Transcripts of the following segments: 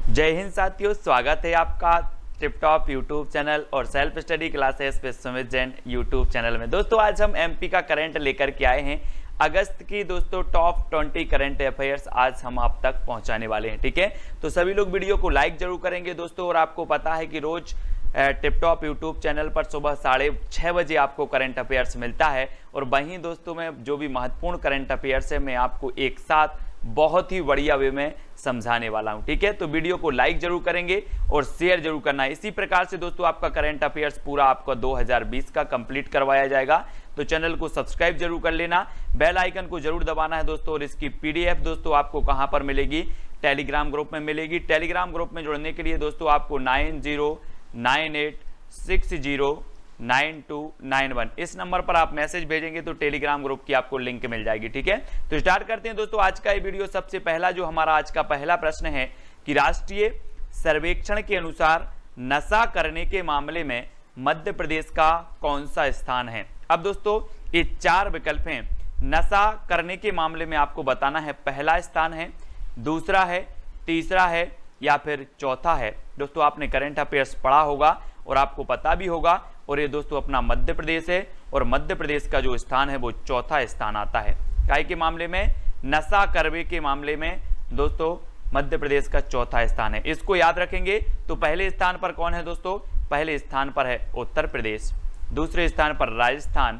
जय हिंद साथियों, स्वागत है आपका टिप टॉप यूट्यूब चैनल और self study classes with Sumit Jain YouTube channel में। दोस्तों आज हम एमपी का करंट लेकर के आए हैं। अगस्त की दोस्तों टॉप 20 करंट अफेयर्स आज हम आप तक पहुंचाने वाले हैं। ठीक है, तो सभी लोग वीडियो को लाइक जरूर करेंगे दोस्तों। और आपको पता है कि रोज टिप टॉप यूट्यूब चैनल पर सुबह 6:30 बजे आपको करंट अफेयर्स मिलता है। और वहीं दोस्तों में जो भी महत्वपूर्ण करंट अफेयर्स है मैं आपको एक साथ बहुत ही बढ़िया वे में समझाने वाला हूं। ठीक है, तो वीडियो को लाइक जरूर करेंगे और शेयर जरूर करना है। इसी प्रकार से दोस्तों आपका करंट अफेयर्स पूरा आपका 2020 का कंप्लीट करवाया जाएगा। तो चैनल को सब्सक्राइब जरूर कर लेना, बेल आइकन को जरूर दबाना है दोस्तों। और इसकी पीडीएफ दोस्तों आपको कहां पर मिलेगी? टेलीग्राम ग्रुप में मिलेगी। टेलीग्राम ग्रुप में जुड़ने के लिए दोस्तों आपको 9098609291 इस नंबर पर आप मैसेज भेजेंगे तो टेलीग्राम ग्रुप की आपको लिंक मिल जाएगी। ठीक है, तो स्टार्ट करते हैं दोस्तों आज का ये वीडियो। सबसे पहला जो हमारा आज का पहला प्रश्न है कि राष्ट्रीय सर्वेक्षण के अनुसार नशा करने के मामले में मध्य प्रदेश का कौन सा स्थान है? अब दोस्तों ये 4 विकल्प हैं। नशा करने के मामले में आपको बताना है पहला स्थान है, दूसरा है, तीसरा है या फिर चौथा है। दोस्तों आपने करंट अफेयर्स पढ़ा होगा और आपको पता भी होगा। और ये दोस्तों अपना मध्य प्रदेश है और मध्य प्रदेश का जो स्थान है वो चौथा स्थान आता है। काय के मामले में? नशा करने के मामले में दोस्तों मध्य प्रदेश का चौथा स्थान है। इसको याद रखेंगे। तो पहले स्थान पर कौन है दोस्तों? पहले स्थान पर है उत्तर प्रदेश, दूसरे स्थान पर राजस्थान,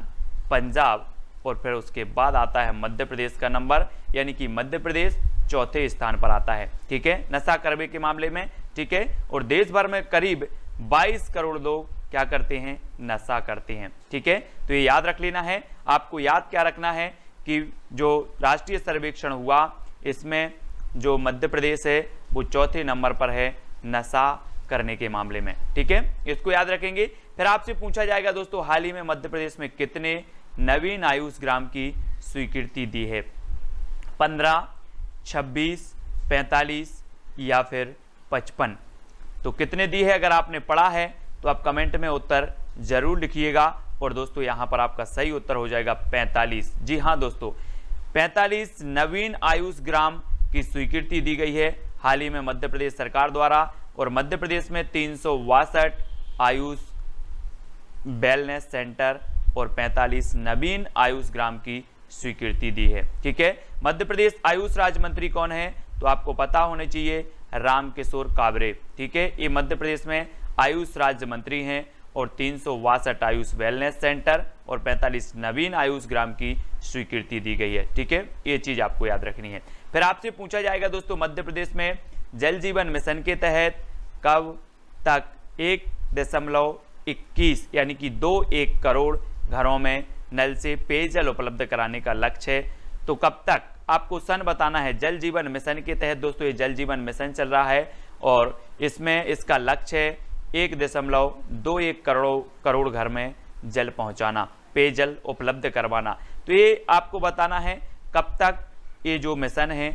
पंजाब और फिर उसके बाद आता है मध्य प्रदेश का नंबर, यानी कि मध्य प्रदेश चौथे स्थान पर आता है। ठीक है, नशा करने के मामले में। ठीक है, और देश भर में करीब 22 करोड़ लोग क्या करते हैं? नशा करते हैं। ठीक है, तो ये याद रख लेना है। आपको याद क्या रखना है कि जो राष्ट्रीय सर्वेक्षण हुआ इसमें जो मध्य प्रदेश है वो चौथे नंबर पर है नशा करने के मामले में। ठीक है, इसको याद रखेंगे। फिर आपसे पूछा जाएगा दोस्तों हाल ही में मध्य प्रदेश में कितने नवीन आयुष ग्राम की स्वीकृति दी है? 15, 26, 45 या फिर 55? तो कितने दी है? अगर आपने पढ़ा है तो आप कमेंट में उत्तर जरूर लिखिएगा। और दोस्तों यहां पर आपका सही उत्तर हो जाएगा 45। जी हां दोस्तों, 45 नवीन आयुष ग्राम की स्वीकृति दी गई है हाल ही में मध्य प्रदेश सरकार द्वारा। और मध्य प्रदेश में 362 आयुष वेलनेस सेंटर और 45 नवीन आयुष ग्राम की स्वीकृति दी है। ठीक है, मध्य प्रदेश आयुष राज्य मंत्री कौन है? तो आपको पता होना चाहिए रामकिशोर काबरे। ठीक है, ये मध्य प्रदेश में आयुष राज्य मंत्री हैं। और 362 आयुष वेलनेस सेंटर और 45 नवीन आयुष ग्राम की स्वीकृति दी गई है। ठीक है, ये चीज आपको याद रखनी है। फिर आपसे पूछा जाएगा दोस्तों मध्य प्रदेश में जल जीवन मिशन के तहत कब तक 1.21 यानी कि 21 करोड़ घरों में नल से पेयजल उपलब्ध कराने का लक्ष्य है? तो कब तक आपको सन बताना है। जल जीवन मिशन के तहत दोस्तों ये जल जीवन मिशन चल रहा है और इसमें इसका लक्ष्य है 1.21 करोड़ घर में जल पहुंचाना, पेयजल उपलब्ध करवाना। तो ये आपको बताना है कब तक ये जो मिशन है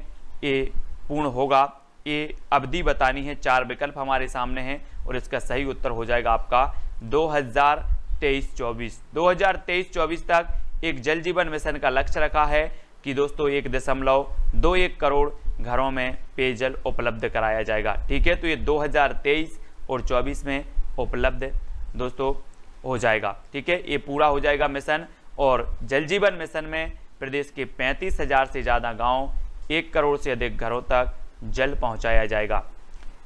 ये पूर्ण होगा। ये अवधि बतानी है। 4 विकल्प हमारे सामने हैं और इसका सही उत्तर हो जाएगा आपका 2023-24। 2023-24 तक एक जल जीवन मिशन का लक्ष्य रखा है कि दोस्तों 1.21 करोड़ घरों में पेयजल उपलब्ध कराया जाएगा। ठीक है, तो ये 2023 और 24 में उपलब्ध दोस्तों हो जाएगा। ठीक है, ये पूरा हो जाएगा मिशन। और जल जीवन मिशन में प्रदेश के 35,000 से ज़्यादा गांव 1 करोड़ से अधिक घरों तक जल पहुंचाया जाएगा।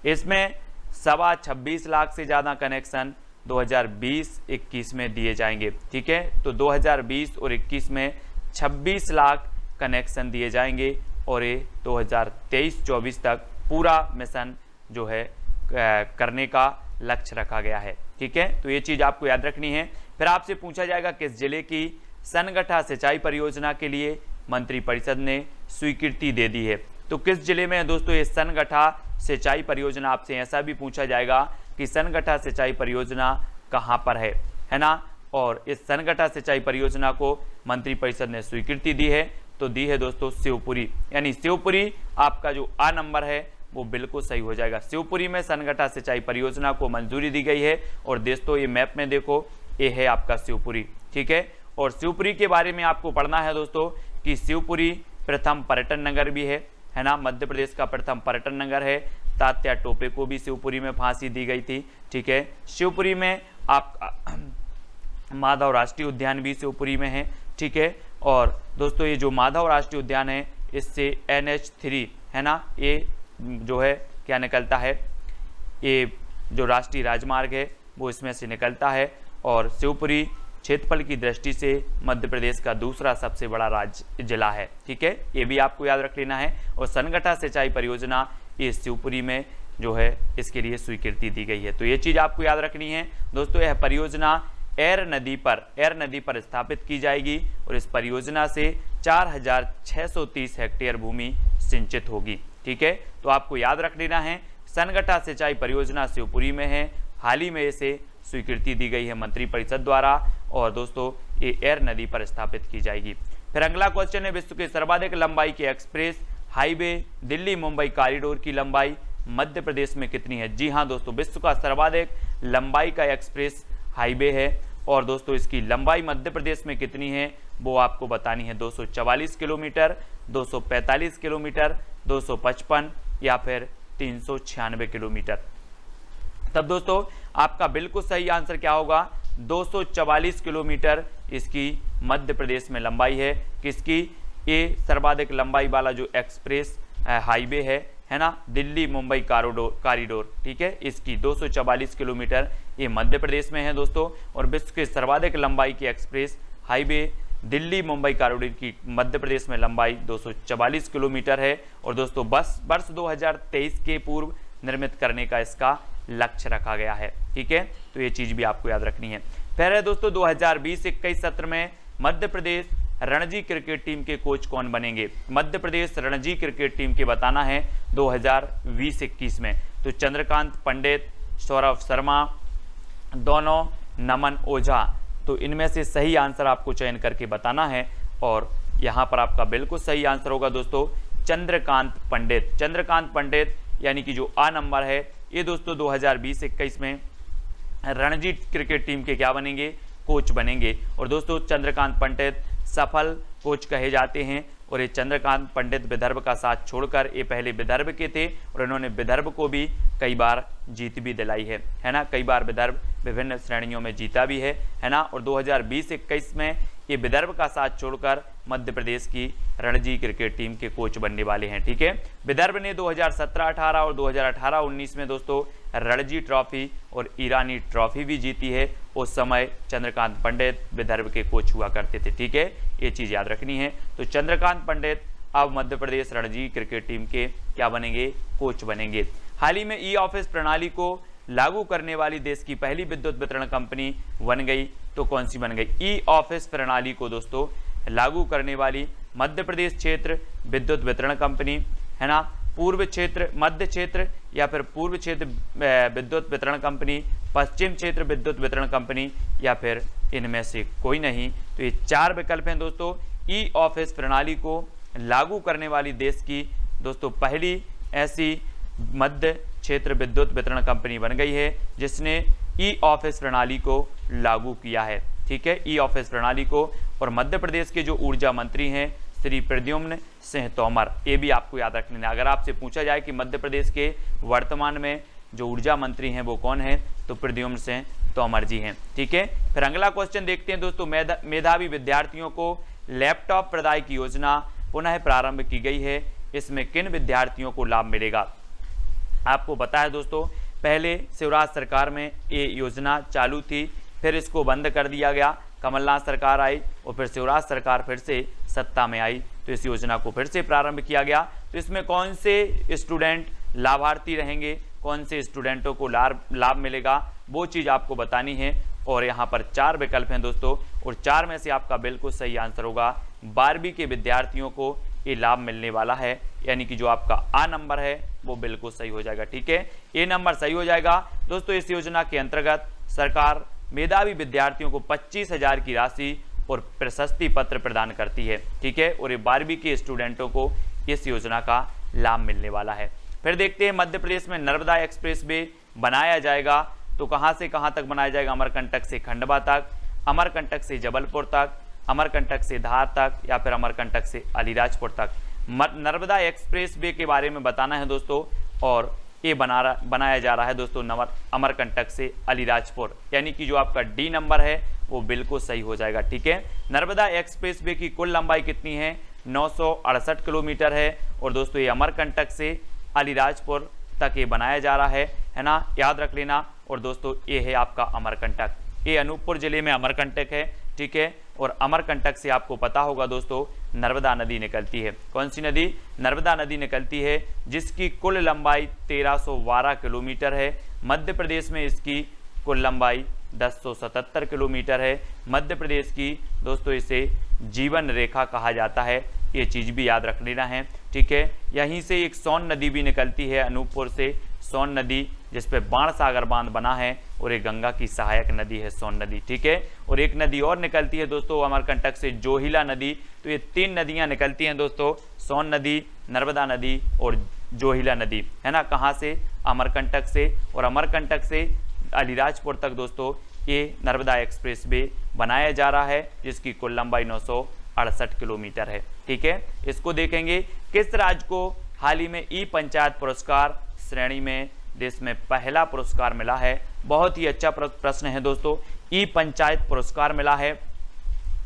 इसमें 26 लाख से ज़्यादा कनेक्शन 2020-21 में दिए जाएंगे। ठीक है, तो 2020 और 21 में 26 लाख कनेक्शन दिए जाएंगे और ये 2023-24 तक पूरा मिशन जो है करने का लक्ष्य रखा गया है। ठीक है, तो ये चीज आपको याद रखनी है। फिर आपसे पूछा जाएगा किस जिले की सनगठा सिंचाई परियोजना के लिए मंत्रिपरिषद ने स्वीकृति दे दी है? तो किस जिले में है दोस्तों ये सनगठा सिंचाई परियोजना? आपसे ऐसा भी पूछा जाएगा कि सनगठा सिंचाई परियोजना कहां पर है ना? और इस सनगठा सिंचाई परियोजना को मंत्रिपरिषद ने स्वीकृति दी है। तो दी है दोस्तों शिवपुरी, यानी शिवपुरी आपका जो आ नंबर है वो बिल्कुल सही हो जाएगा। शिवपुरी में सनगठा सिंचाई परियोजना को मंजूरी दी गई है। और दोस्तों ये मैप में देखो ये है आपका शिवपुरी। ठीक है, और शिवपुरी के बारे में आपको पढ़ना है दोस्तों कि शिवपुरी प्रथम पर्यटन नगर भी है है ना। मध्य प्रदेश का प्रथम पर्यटन नगर है। तात्या टोपे को भी शिवपुरी में फांसी दी गई थी, ठीक है। शिवपुरी में आपका माधव राष्ट्रीय उद्यान भी शिवपुरी में है, ठीक है। और दोस्तों ये जो माधव राष्ट्रीय उद्यान है इससे NH3 है ना, ये जो है क्या निकलता है, ये जो राष्ट्रीय राजमार्ग है वो इसमें से निकलता है। और शिवपुरी क्षेत्रफल की दृष्टि से मध्य प्रदेश का दूसरा सबसे बड़ा राज्य जिला है, ठीक है। ये भी आपको याद रख लेना है। और सनगठा सिंचाई परियोजना ये शिवपुरी में जो है इसके लिए स्वीकृति दी गई है, तो ये चीज़ आपको याद रखनी है दोस्तों। यह परियोजना एर नदी पर स्थापित की जाएगी और इस परियोजना से 4630 हेक्टेयर भूमि सिंचित होगी, ठीक है। तो आपको याद रख लेना है, सनगठा सिंचाई परियोजना शिवपुरी में है। हाल ही में इसे स्वीकृति दी गई है मंत्रिपरिषद द्वारा और दोस्तों ये एर नदी पर स्थापित की जाएगी। फिर अगला क्वेश्चन है, विश्व के सर्वाधिक लंबाई के express highway Delhi Mumbai corridor की लंबाई मध्य प्रदेश में कितनी है? जी हाँ दोस्तों, विश्व का सर्वाधिक लंबाई का एक्सप्रेस हाईवे है और दोस्तों इसकी लंबाई मध्य प्रदेश में कितनी है वो आपको बतानी है। 244 किलोमीटर, 245 किलोमीटर, 255 या फिर 396 किलोमीटर। तब दोस्तों आपका बिल्कुल सही आंसर क्या होगा? 244 किलोमीटर इसकी मध्य प्रदेश में लंबाई है। किसकी? ये सर्वाधिक लंबाई वाला जो एक्सप्रेस हाईवे है ना, दिल्ली मुंबई कॉरिडोर, ठीक है, इसकी 244 किलोमीटर ये मध्य प्रदेश में है दोस्तों। और विश्व के सर्वाधिक लंबाई की express highway Delhi Mumbai corridor की मध्य प्रदेश में लंबाई 244 किलोमीटर है। और दोस्तों वर्ष 2023 के पूर्व निर्मित करने का इसका लक्ष्य रखा गया है, ठीक है। तो ये चीज भी आपको याद रखनी है। फिर है दोस्तों 2020-21 सत्र में मध्य प्रदेश रणजी क्रिकेट टीम के कोच कौन बनेंगे? मध्य प्रदेश रणजी क्रिकेट टीम के बताना है 2020-21 में। तो चंद्रकांत पंडित, सौरभ शर्मा, दोनों नमन ओझा। तो इनमें से सही आंसर आपको चयन करके बताना है और यहाँ पर आपका बिल्कुल सही आंसर होगा दोस्तों चंद्रकांत पंडित। चंद्रकांत पंडित यानी कि जो आ नंबर है ये दोस्तों 2020-21 में रणजी क्रिकेट टीम के क्या बनेंगे? कोच बनेंगे। और दोस्तों चंद्रकांत पंडित सफल कोच कहे जाते हैं और ये चंद्रकांत पंडित विदर्भ का साथ छोड़कर ये पहले विदर्भ के थे और इन्होंने विदर्भ को भी कई बार जीत भी दिलाई है ना। कई बार विदर्भ विभिन्न श्रेणियों में जीता भी है ना। और 2020-21 में ये विदर्भ का साथ छोड़कर मध्य प्रदेश की रणजी क्रिकेट टीम के कोच बनने वाले हैं, ठीक है। विदर्भ ने 2017-18 और 2018-19 में दोस्तों रणजी ट्रॉफी और ईरानी ट्रॉफी भी जीती है। उस समय चंद्रकांत पंडित विदर्भ के कोच हुआ करते थे, ठीक है। ये चीज याद रखनी है। तो चंद्रकांत पंडित अब मध्य प्रदेश रणजी क्रिकेट टीम के क्या बनेंगे? कोच बनेंगे। हाल ही में ई ऑफिस प्रणाली को लागू करने वाली देश की पहली विद्युत वितरण कंपनी बन गई, तो कौन सी बन गई? ई ऑफिस प्रणाली को दोस्तों लागू करने वाली मध्य प्रदेश क्षेत्र विद्युत वितरण कंपनी, है ना, पूर्व क्षेत्र, मध्य क्षेत्र या फिर पूर्व क्षेत्र विद्युत वितरण कंपनी, पश्चिम क्षेत्र विद्युत वितरण कंपनी या फिर इनमें से कोई नहीं। तो ये चार विकल्प हैं दोस्तों। ई ऑफिस प्रणाली को लागू करने वाली देश की दोस्तों पहली ऐसी मध्य क्षेत्र विद्युत वितरण कंपनी बन गई है जिसने ई ऑफिस प्रणाली को लागू किया है, ठीक है, ई ऑफिस प्रणाली को। और मध्य प्रदेश के जो ऊर्जा मंत्री हैं श्री प्रद्युम्न सिंह तोमर, ये भी आपको याद रखना है। अगर आपसे पूछा जाए कि मध्य प्रदेश के वर्तमान में जो ऊर्जा मंत्री हैं वो कौन है, तो प्रद्युम्न सिंह तोमर जी हैं, ठीक है। फिर अगला क्वेश्चन देखते हैं दोस्तों। मेधावी विद्यार्थियों को लैपटॉप प्रदाय की योजना पुनः प्रारंभ की गई है, इसमें किन विद्यार्थियों को लाभ मिलेगा? आपको पता है दोस्तों पहले शिवराज सरकार में ये योजना चालू थी, फिर इसको बंद कर दिया गया, कमलनाथ सरकार आई और फिर शिवराज सरकार फिर से सत्ता में आई तो इस योजना को फिर से प्रारंभ किया गया। तो इसमें कौन से स्टूडेंट लाभार्थी रहेंगे, कौन से स्टूडेंटों को लाभ मिलेगा, वो चीज़ आपको बतानी है। और यहाँ पर चार विकल्प हैं दोस्तों और चार में से आपका बिल्कुल सही आंसर होगा 12वीं के विद्यार्थियों को ये लाभ मिलने वाला है, यानी कि जो आपका आ नंबर है वो बिल्कुल सही हो जाएगा, ठीक है। ए नंबर सही हो जाएगा दोस्तों। इस योजना के अंतर्गत सरकार मेधावी विद्यार्थियों को 25,000 की राशि और प्रशस्ति पत्र प्रदान करती है, ठीक है। और ये 12वीं के स्टूडेंटों को इस योजना का लाभ मिलने वाला है। फिर देखते हैं मध्य प्रदेश में नर्मदा एक्सप्रेस वे बनाया जाएगा, तो कहाँ से कहाँ तक बनाया जाएगा? अमरकंटक से खंडवा तक, अमरकंटक से जबलपुर तक, अमरकंटक से धार तक या फिर अमरकंटक से अलीराजपुर तक। नर्मदा एक्सप्रेस वे के बारे में बताना है दोस्तों, और ये बनाया जा रहा है दोस्तों अमरकंटक से अलीराजपुर, यानी कि जो आपका डी नंबर है वो बिल्कुल सही हो जाएगा। ठीक है, नर्मदा एक्सप्रेस वे की कुल लंबाई कितनी है? 968 किलोमीटर है। और दोस्तों ये अमरकंटक से अलीराजपुर तक ये बनाया जा रहा है ना, याद रख लेना। और दोस्तों ये है आपका अमरकंटक, ये अनूपपुर जिले में अमरकंटक है। ठीक है, और अमरकंटक से आपको पता होगा दोस्तों नर्मदा नदी निकलती है। कौन सी नदी? नर्मदा नदी निकलती है, जिसकी कुल लंबाई 1312 किलोमीटर है। मध्य प्रदेश में इसकी कुल लंबाई 1077 किलोमीटर है। मध्य प्रदेश की दोस्तों इसे जीवन रेखा कहा जाता है, ये चीज़ भी याद रख लेना है। ठीक है, यहीं से एक सोन नदी भी निकलती है अनूपपुर से, सोन नदी जिस पे बाणसागर बांध बना है, और एक गंगा की सहायक नदी है सोन नदी। ठीक है, और एक नदी और निकलती है दोस्तों अमरकंटक से, जोहिला नदी। तो ये 3 नदियां निकलती हैं दोस्तों, सोन नदी, नर्मदा नदी और जोहिला नदी, है ना। कहाँ से? अमरकंटक से। और अमरकंटक से अलीराजपुर तक दोस्तों ये नर्मदा एक्सप्रेस वे बनाया जा रहा है, जिसकी कुल लंबाई 968 किलोमीटर है। ठीक है, इसको देखेंगे। किस राज्य को हाल ही में ई पंचायत पुरस्कार श्रेणी में देश में पहला पुरस्कार मिला है? बहुत ही अच्छा प्रश्न है दोस्तों। ई पंचायत पुरस्कार मिला है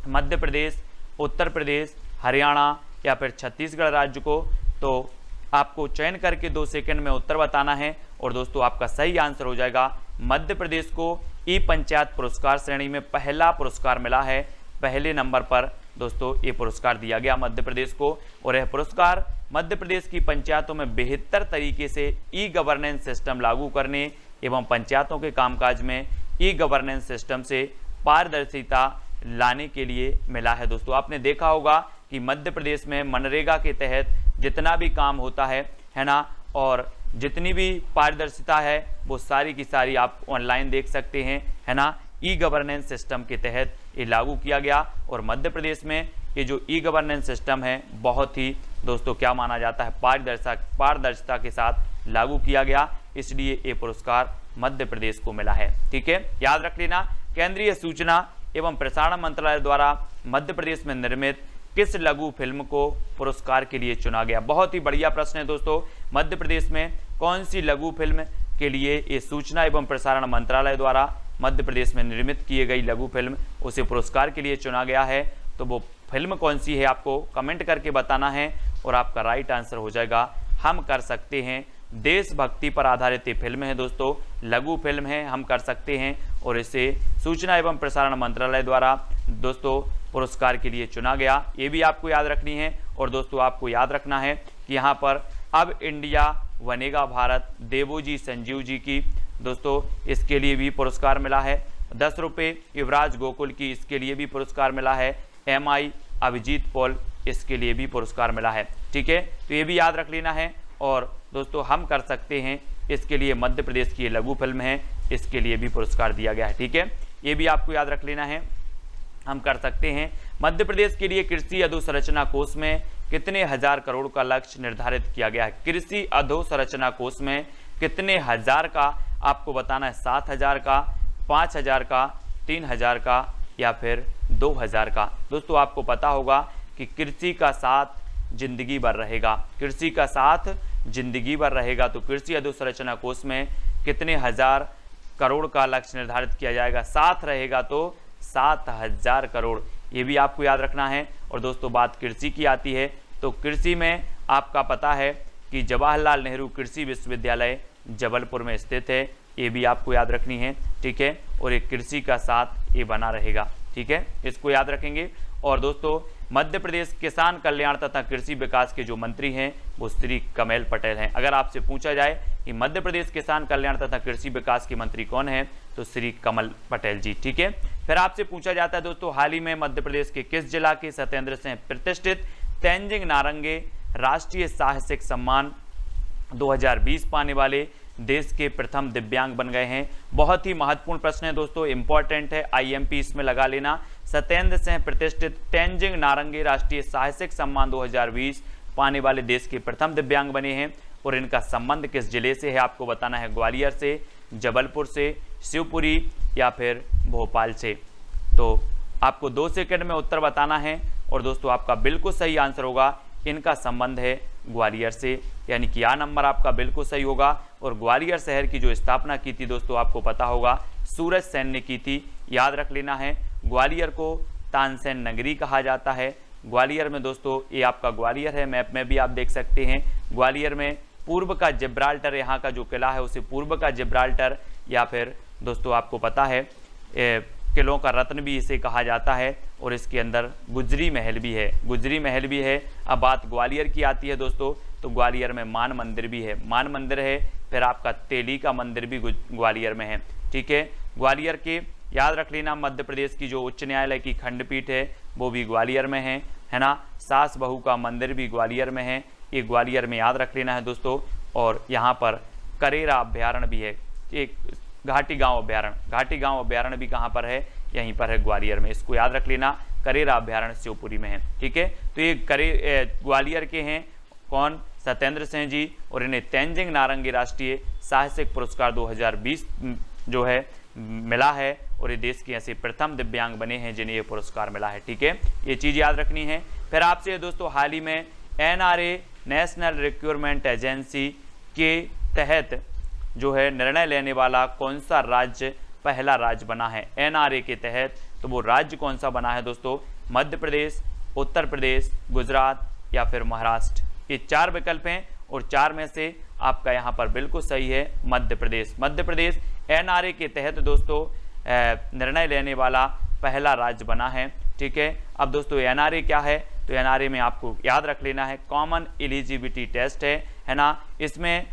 मध्य प्रदेश, उत्तर प्रदेश, हरियाणा या फिर छत्तीसगढ़ राज्य को। तो आपको चयन करके 2 सेकंड में उत्तर बताना है, और दोस्तों आपका सही आंसर हो जाएगा मध्य प्रदेश को ई पंचायत पुरस्कार श्रेणी में पहला पुरस्कार मिला है। पहले नंबर पर दोस्तों ये पुरस्कार दिया गया मध्य प्रदेश को, और यह पुरस्कार मध्य प्रदेश की पंचायतों में बेहतर तरीके से ई गवर्नेंस सिस्टम लागू करने एवं पंचायतों के कामकाज में ई गवर्नेंस सिस्टम से पारदर्शिता लाने के लिए मिला है। दोस्तों आपने देखा होगा कि मध्य प्रदेश में मनरेगा के तहत जितना भी काम होता है ना, और जितनी भी पारदर्शिता है वो सारी की सारी आप ऑनलाइन देख सकते हैं, है ना। ई गवर्नेंस सिस्टम के तहत ये लागू किया गया, और मध्य प्रदेश में ये जो ई गवर्नेंस सिस्टम है बहुत ही दोस्तों क्या माना जाता है, पारदर्शिता के साथ लागू किया गया, इसलिए ये पुरस्कार मध्य प्रदेश को मिला है। ठीक है, याद रख लेना। केंद्रीय सूचना एवं प्रसारण मंत्रालय द्वारा मध्य प्रदेश में निर्मित किस लघु फिल्म को पुरस्कार के लिए चुना गया? बहुत ही बढ़िया प्रश्न है दोस्तों। मध्य प्रदेश में कौन सी लघु फिल्म के लिए ये सूचना एवं प्रसारण मंत्रालय द्वारा मध्य प्रदेश में निर्मित की गई लघु फिल्म उसे पुरस्कार के लिए चुना गया है? तो वो फिल्म कौन सी है आपको कमेंट करके बताना है, और आपका राइट आंसर हो जाएगा हम कर सकते हैं। देशभक्ति पर आधारित ये फिल्म है दोस्तों, लघु फिल्म है हम कर सकते हैं, और इसे सूचना एवं प्रसारण मंत्रालय द्वारा दोस्तों पुरस्कार के लिए चुना गया। ये भी आपको याद रखनी है। और दोस्तों आपको याद रखना है कि यहाँ पर अब इंडिया बनेगा भारत, देवोजी संजीव जी की दोस्तों इसके लिए भी पुरस्कार मिला है। 10 रुपये युवराज गोकुल की, इसके लिए भी पुरस्कार मिला है। MI अभिजीत पॉल, इसके लिए भी पुरस्कार मिला है। ठीक है, तो ये भी याद रख लेना है। और दोस्तों हम कर सकते हैं, इसके लिए मध्य प्रदेश की लघु फिल्म है, इसके लिए भी पुरस्कार दिया गया है। ठीक है, ये भी आपको याद रख लेना है, हम कर सकते हैं। मध्य प्रदेश के लिए कृषि अधोसंरचना कोष में कितने हजार करोड़ का लक्ष्य निर्धारित किया गया है? कृषि अधोसंरचना कोष में कितने हजार का आपको बताना है? 7,000 का, 5,000 का, 3,000 का या फिर 2,000 का? दोस्तों आपको पता होगा कि कृषि का साथ जिंदगी भर रहेगा, कृषि का साथ जिंदगी भर रहेगा। तो कृषि अधोसंरचना कोष में कितने हजार करोड़ का लक्ष्य निर्धारित किया जाएगा? साथ रहेगा तो 7,000 करोड़, ये भी आपको याद रखना है। और दोस्तों बात कृषि की आती है तो कृषि में आपका पता है कि जवाहरलाल नेहरू कृषि विश्वविद्यालय जबलपुर में स्थित है, ये भी आपको याद रखनी है। ठीक है, और एक कृषि का साथ ये बना रहेगा। ठीक है, इसको याद रखेंगे। और दोस्तों मध्य प्रदेश किसान कल्याण तथा कृषि विकास के जो मंत्री हैं वो श्री कमल पटेल हैं। अगर आपसे पूछा जाए कि मध्य प्रदेश किसान कल्याण तथा कृषि विकास के मंत्री कौन हैं, तो श्री कमल पटेल जी। ठीक है, फिर आपसे पूछा जाता है दोस्तों हाल ही में मध्य प्रदेश के किस जिला के सत्येंद्र सिंह प्रतिष्ठित तेंजिंग नारंगे राष्ट्रीय साहसिक सम्मान 2020 पाने वाले देश के प्रथम दिव्यांग बन गए हैं? बहुत ही महत्वपूर्ण प्रश्न है दोस्तों, इंपॉर्टेंट है, IMP इसमें लगा लेना। सत्येंद्र सिंह प्रतिष्ठित तेंजिंग नारंगे राष्ट्रीय साहसिक सम्मान 2020 पाने वाले देश के प्रथम दिव्यांग बने हैं, और इनका संबंध किस जिले से है आपको बताना है? ग्वालियर से, जबलपुर से, शिवपुरी या फिर भोपाल से? तो आपको 2 सेकंड में उत्तर बताना है, और दोस्तों आपका बिल्कुल सही आंसर होगा इनका संबंध है ग्वालियर से, यानी कि आ नंबर आपका बिल्कुल सही होगा। और ग्वालियर शहर की जो स्थापना की थी दोस्तों आपको पता होगा सूरज सेन ने की थी, याद रख लेना है। ग्वालियर को तानसेन नगरी कहा जाता है। ग्वालियर में दोस्तों ये आपका ग्वालियर है, मैप में भी आप देख सकते हैं। ग्वालियर में पूर्व का जिब्राल्टर, यहाँ का जो किला है उसे पूर्व का जिब्राल्टर या फिर दोस्तों आपको पता है किलों का रत्न भी इसे कहा जाता है। और इसके अंदर गुजरी महल भी है, गुजरी महल भी है। अब बात ग्वालियर की आती है दोस्तों, तो ग्वालियर में मान मंदिर भी है, मान मंदिर है। फिर आपका तेली का मंदिर भी ग्वालियर में है, ठीक है। ग्वालियर के याद रख लेना, मध्य प्रदेश की जो उच्च न्यायालय की खंडपीठ है वो भी ग्वालियर में है ना। सास बहू का मंदिर भी ग्वालियर में है, ये ग्वालियर में याद रख लेना है दोस्तों। और यहाँ पर करेरा अभ्यारण्य भी है, एक घाटी गांव अभ्यारण्य, घाटी गांव अभ्यारण्य भी कहाँ पर है, यहीं पर है ग्वालियर में। इसको याद रख लेना, करेरा अभ्यारण्य शिवपुरी में है, ठीक है। तो ये ग्वालियर के हैं कौन, सत्येंद्र सिंह जी, और इन्हें तेंजिंग नारंगी राष्ट्रीय साहसिक पुरस्कार 2020 जो है मिला है। और ये देश के ऐसे प्रथम दिव्यांग बने हैं जिन्हें ये पुरस्कार मिला है, ठीक है। ये चीज़ याद रखनी है। फिर आपसे दोस्तों हाल ही में NRA नेशनल रिक्रूटमेंट एजेंसी के तहत जो है निर्णय लेने वाला कौन सा राज्य पहला राज्य बना है NRA के तहत, तो वो राज्य कौन सा बना है दोस्तों, मध्य प्रदेश, उत्तर प्रदेश, गुजरात या फिर महाराष्ट्र। ये 4 विकल्प हैं और 4 में से आपका यहाँ पर बिल्कुल सही है मध्य प्रदेश। मध्य प्रदेश NRA के तहत दोस्तों निर्णय लेने वाला पहला राज्य बना है, ठीक है। अब दोस्तों NRA क्या है, तो NRA में आपको याद रख लेना है कॉमन एलिजिबिलिटी टेस्ट है ना। इसमें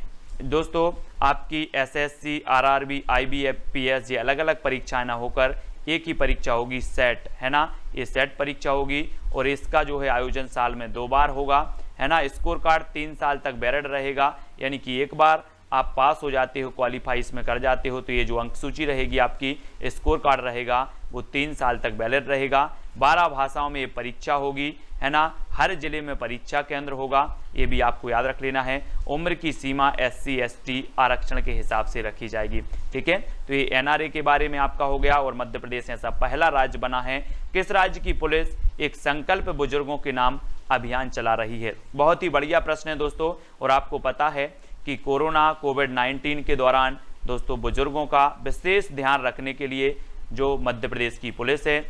दोस्तों आपकी SSC, RRB, IBF, PS ये अलग अलग परीक्षाएं ना होकर एक ही परीक्षा होगी, सेट है ना। ये सेट परीक्षा होगी और इसका जो है आयोजन साल में 2 बार होगा, है ना। स्कोर कार्ड 3 साल तक वैलिड रहेगा, यानी कि एक बार आप पास हो जाते हो, क्वालिफाई इसमें कर जाते हो, तो ये जो अंक सूची रहेगी आपकी, स्कोर कार्ड रहेगा वो 3 साल तक वैलिड रहेगा। 12 भाषाओं में ये परीक्षा होगी, है ना। हर जिले में परीक्षा केंद्र होगा, ये भी आपको याद रख लेना है। उम्र की सीमा SC ST आरक्षण के हिसाब से रखी जाएगी, ठीक है। तो ये NRA के बारे में आपका हो गया। और मध्य प्रदेश ऐसा पहला राज्य बना है। किस राज्य की पुलिस एक संकल्प बुजुर्गों के नाम अभियान चला रही है? बहुत ही बढ़िया प्रश्न है दोस्तों। और आपको पता है कि कोविड-19 के दौरान दोस्तों बुजुर्गों का विशेष ध्यान रखने के लिए जो मध्य प्रदेश की पुलिस है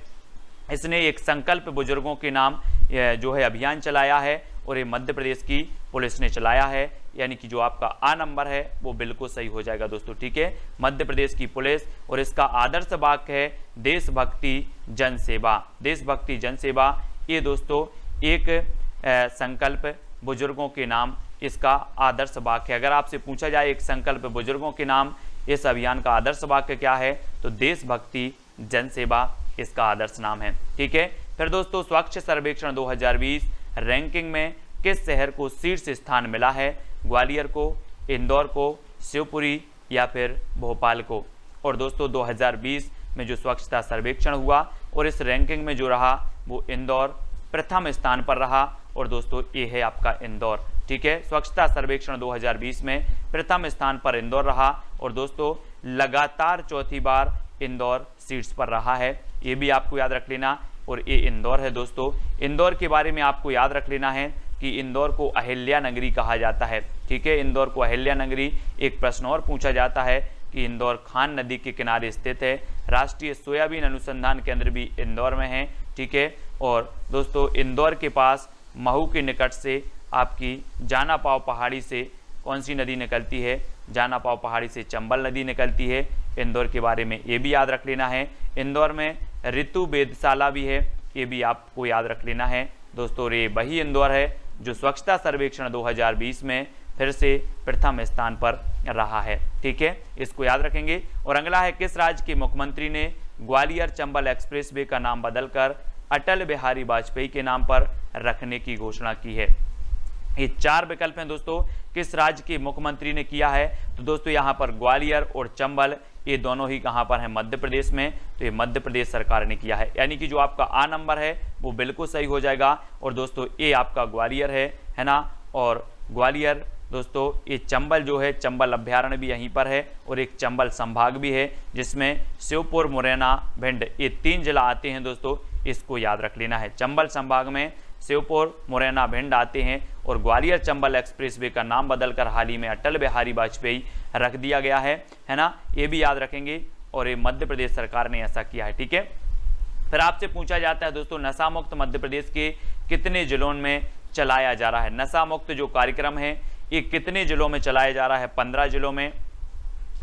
इसने एक संकल्प बुजुर्गों के नाम जो है अभियान चलाया है। और ये मध्य प्रदेश की पुलिस ने चलाया है, यानी कि जो आपका आ नंबर है वो बिल्कुल सही हो जाएगा दोस्तों, ठीक है। मध्य प्रदेश की पुलिस, और इसका आदर्श वाक्य है देशभक्ति जनसेवा। देशभक्ति जनसेवा ये दोस्तों एक संकल्प बुजुर्गों के नाम इसका आदर्श वाक्य है। अगर आपसे पूछा जाए एक संकल्प बुजुर्गों के नाम इस अभियान का आदर्श वाक्य क्या है, तो देशभक्ति जनसेवा इसका आदर्श नाम है, ठीक है। फिर दोस्तों स्वच्छ सर्वेक्षण 2020 रैंकिंग में किस शहर को शीर्ष स्थान मिला है? ग्वालियर को, इंदौर को, शिवपुरी या फिर भोपाल को? और दोस्तों 2020 में जो स्वच्छता सर्वेक्षण हुआ और इस रैंकिंग में जो रहा वो इंदौर प्रथम स्थान पर रहा। और दोस्तों ये है आपका इंदौर, ठीक है। स्वच्छता सर्वेक्षण 2020 में प्रथम स्थान पर इंदौर रहा। और दोस्तों लगातार चौथी बार इंदौर शीर्ष पर रहा है, ये भी आपको याद रख लेना। और ये इंदौर है दोस्तों। इंदौर के बारे में आपको याद रख लेना है कि इंदौर को अहिल्या नगरी कहा जाता है, ठीक है। इंदौर को अहिल्या नगरी। एक प्रश्न और पूछा जाता है कि इंदौर खान नदी के किनारे स्थित है। राष्ट्रीय सोयाबीन अनुसंधान केंद्र भी इंदौर में है, ठीक है। और दोस्तों इंदौर के पास महू के निकट से आपकी जाना पाव पहाड़ी से कौन सी नदी निकलती है? जाना पाव पहाड़ी से चंबल नदी निकलती है। इंदौर के बारे में ये भी याद रख लेना है। इंदौर में ऋतु वेधशाला भी है, ये भी आपको याद रख लेना है दोस्तों। ये वही इंदौर है जो स्वच्छता सर्वेक्षण 2020 में फिर से प्रथम स्थान पर रहा है, ठीक है। इसको याद रखेंगे। और अगला है किस राज्य के मुख्यमंत्री ने ग्वालियर चंबल एक्सप्रेसवे का नाम बदलकर अटल बिहारी वाजपेयी के नाम पर रखने की घोषणा की है? ये 4 विकल्प हैं दोस्तों। किस राज्य के मुख्यमंत्री ने किया है? तो दोस्तों यहाँ पर ग्वालियर और चंबल ये दोनों ही कहाँ पर हैं? मध्य प्रदेश में। तो ये मध्य प्रदेश सरकार ने किया है, यानी कि जो आपका आ नंबर है वो बिल्कुल सही हो जाएगा। और दोस्तों ये आपका ग्वालियर है ना। और ग्वालियर दोस्तों ये चंबल जो है, चंबल अभ्यारण्य भी यहीं पर है और एक चंबल संभाग भी है जिसमें श्योपुर, मुरैना, भिंड ये 3 जिला आते हैं दोस्तों। इसको याद रख लेना है। चंबल संभाग में श्योपुर मुरैना भिंड आते हैं और ग्वालियर चंबल एक्सप्रेसवे का नाम बदलकर हाल ही में अटल बिहारी वाजपेयी रख दिया गया है ना, ये भी याद रखेंगे और ये मध्य प्रदेश सरकार ने ऐसा किया है। ठीक है, फिर आपसे पूछा जाता है दोस्तों नशा मुक्त मध्य प्रदेश के कितने जिलों में चलाया जा रहा है। नशा मुक्त जो कार्यक्रम है ये कितने जिलों में चलाया जा रहा है, 15 जिलों में,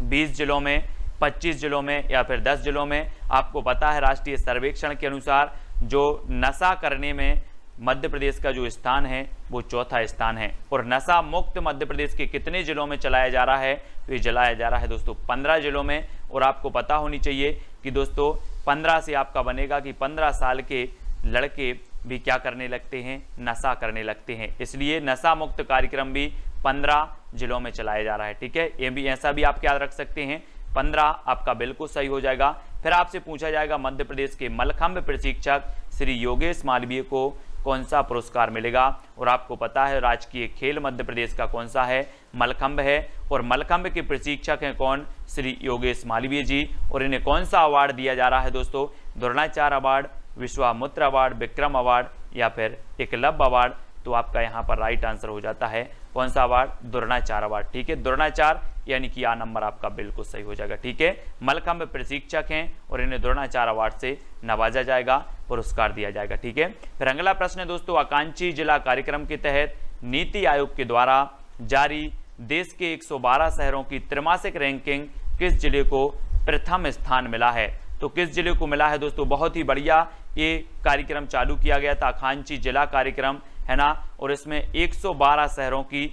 20 जिलों में, 25 जिलों में या फिर 10 जिलों में। आपको पता है राष्ट्रीय सर्वेक्षण के अनुसार जो नशा करने में मध्य प्रदेश का जो स्थान है वो चौथा स्थान है। और नशा मुक्त मध्य प्रदेश के कितने जिलों में चलाया जा रहा है, तो ये चलाया जा रहा है दोस्तों 15 जिलों में। और आपको पता होनी चाहिए कि दोस्तों 15 से आपका बनेगा कि 15 साल के लड़के भी क्या करने लगते हैं, नशा करने लगते हैं, इसलिए नशा मुक्त कार्यक्रम भी 15 जिलों में चलाया जा रहा है। ठीक है, ये भी ऐसा भी आप याद रख सकते हैं, 15 आपका बिल्कुल सही हो जाएगा। फिर आपसे पूछा जाएगा मध्य प्रदेश के मलखंभ प्रशिक्षक श्री योगेश मालवीय को कौन सा पुरस्कार मिलेगा। और आपको पता है राजकीय खेल मध्य प्रदेश का कौन सा है, मलखंभ है। और मलखंभ के प्रशिक्षक हैं कौन, श्री योगेश मालवीय जी। और इन्हें कौन सा अवार्ड दिया जा रहा है दोस्तों, Dronacharya award, Vishwamitra award, Vikram award या फिर एकलव्य अवार्ड। तो आपका यहाँ पर राइट आंसर हो जाता है कौन सा अवार्ड, द्रोणाचार्य अवार्ड। ठीक है, द्रोणाचार्य यानी कि आ नंबर आपका बिल्कुल सही हो जाएगा। ठीक है, मलखंभ प्रशिक्षक हैं और इन्हें द्रोणाचार्य अवार्ड से नवाजा जाएगा, पुरस्कार दिया जाएगा। ठीक है, फिर अगला प्रश्न है दोस्तों आकांक्षी जिला कार्यक्रम के तहत नीति आयोग के द्वारा जारी देश के 112 शहरों की त्रैमासिक रैंकिंग किस जिले को प्रथम स्थान मिला है। तो किस जिले को मिला है दोस्तों, बहुत ही बढ़िया ये कार्यक्रम चालू किया गया था आकांक्षी जिला कार्यक्रम है ना। और इसमें 112 शहरों की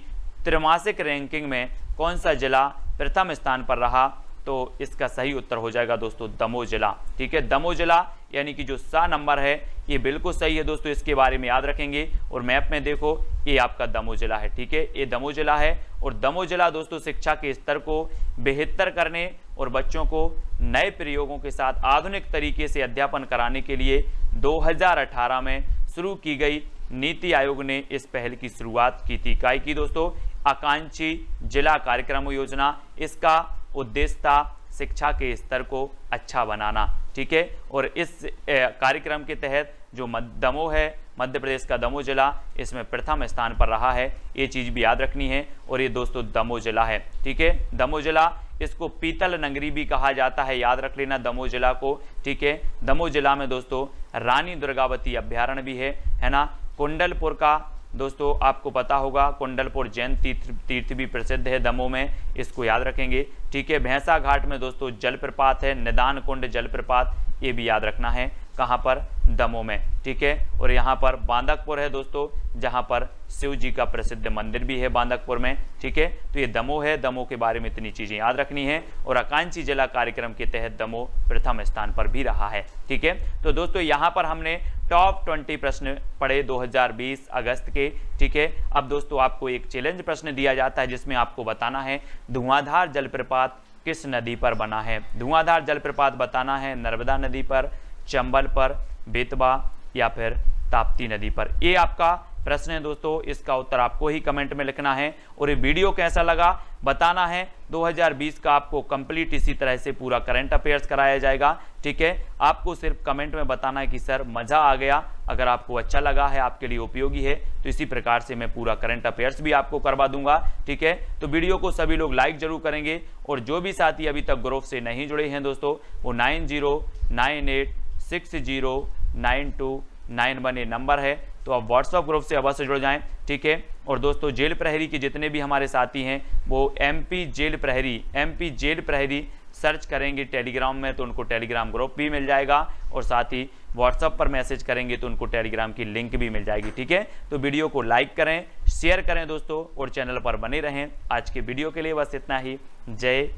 त्रैमासिक रैंकिंग में कौन सा जिला प्रथम स्थान पर रहा, तो इसका सही उत्तर हो जाएगा दोस्तों दमोह जिला। ठीक है, दमोह जिला यानी कि जो सा नंबर है ये बिल्कुल सही है दोस्तों, इसके बारे में याद रखेंगे। और मैप में देखो ये आपका दमोह जिला है। ठीक है, ये दमोह जिला है। और दमोह जिला दोस्तों शिक्षा के स्तर को बेहतर करने और बच्चों को नए प्रयोगों के साथ आधुनिक तरीके से अध्यापन कराने के लिए 2018 में शुरू की गई नीति आयोग ने इस पहल की शुरुआत की थी। काय की दोस्तों, आकांक्षी जिला कार्यक्रम योजना। इसका उद्देश्य था शिक्षा के स्तर को अच्छा बनाना। ठीक है, और इस कार्यक्रम के तहत जो दमोह है, मध्य प्रदेश का दमोह जिला इसमें प्रथम स्थान पर रहा है, ये चीज़ भी याद रखनी है। और ये दोस्तों दमोह जिला है। ठीक है, दमोह जिला, इसको पीतल नगरी भी कहा जाता है, याद रख लेना दमोह जिला को। ठीक है, दमोह जिला में दोस्तों रानी दुर्गावती अभ्यारण्य भी है ना। कुंडलपुर का दोस्तों आपको पता होगा, कुंडलपुर जैन तीर्थ भी प्रसिद्ध है दमोह में, इसको याद रखेंगे। ठीक है, भैंसा घाट में दोस्तों जलप्रपात है, निदान कुंड जलप्रपात, ये भी याद रखना है, कहाँ पर, दमोह में। ठीक है, और यहाँ पर बांदकपुर है दोस्तों, जहाँ पर शिव जी का प्रसिद्ध मंदिर भी है बांदकपुर में। ठीक है, तो ये दमोह है, दमोह के बारे में इतनी चीज़ें याद रखनी है। और आकांक्षी जिला कार्यक्रम के तहत दमोह प्रथम स्थान पर भी रहा है। ठीक है, तो दोस्तों यहाँ पर हमने टॉप 20 प्रश्न पढ़े 2020 अगस्त के। ठीक है, अब दोस्तों आपको एक चैलेंज प्रश्न दिया जाता है जिसमें आपको बताना है धुआंधार जलप्रपात किस नदी पर बना है। धुआंधार जलप्रपात बताना है नर्मदा नदी पर, चंबल पर, बेतवा या फिर ताप्ती नदी पर। ये आपका प्रश्न है दोस्तों, इसका उत्तर आपको ही कमेंट में लिखना है। और ये वीडियो कैसा लगा बताना है। 2020 का आपको कंप्लीट इसी तरह से पूरा करंट अफेयर्स कराया जाएगा। ठीक है, आपको सिर्फ कमेंट में बताना है कि सर मज़ा आ गया। अगर आपको अच्छा लगा है, आपके लिए उपयोगी है, तो इसी प्रकार से मैं पूरा करंट अफेयर्स भी आपको करवा दूंगा। ठीक है, तो वीडियो को सभी लोग लाइक जरूर करेंगे। और जो भी साथी अभी तक ग्रुप से नहीं जुड़े हैं दोस्तों, वो 9098609291 ये नंबर है, तो आप व्हाट्सएप ग्रुप से अवश्य जुड़ जाएं। ठीक है, और दोस्तों जेल प्रहरी के जितने भी हमारे साथी हैं वो एमपी जेल प्रहरी सर्च करेंगे टेलीग्राम में, तो उनको टेलीग्राम ग्रुप भी मिल जाएगा। और साथ ही व्हाट्सएप पर मैसेज करेंगे तो उनको टेलीग्राम की लिंक भी मिल जाएगी। ठीक है, तो वीडियो को लाइक करें, शेयर करें दोस्तों, और चैनल पर बने रहें। आज के वीडियो के लिए बस इतना ही। जय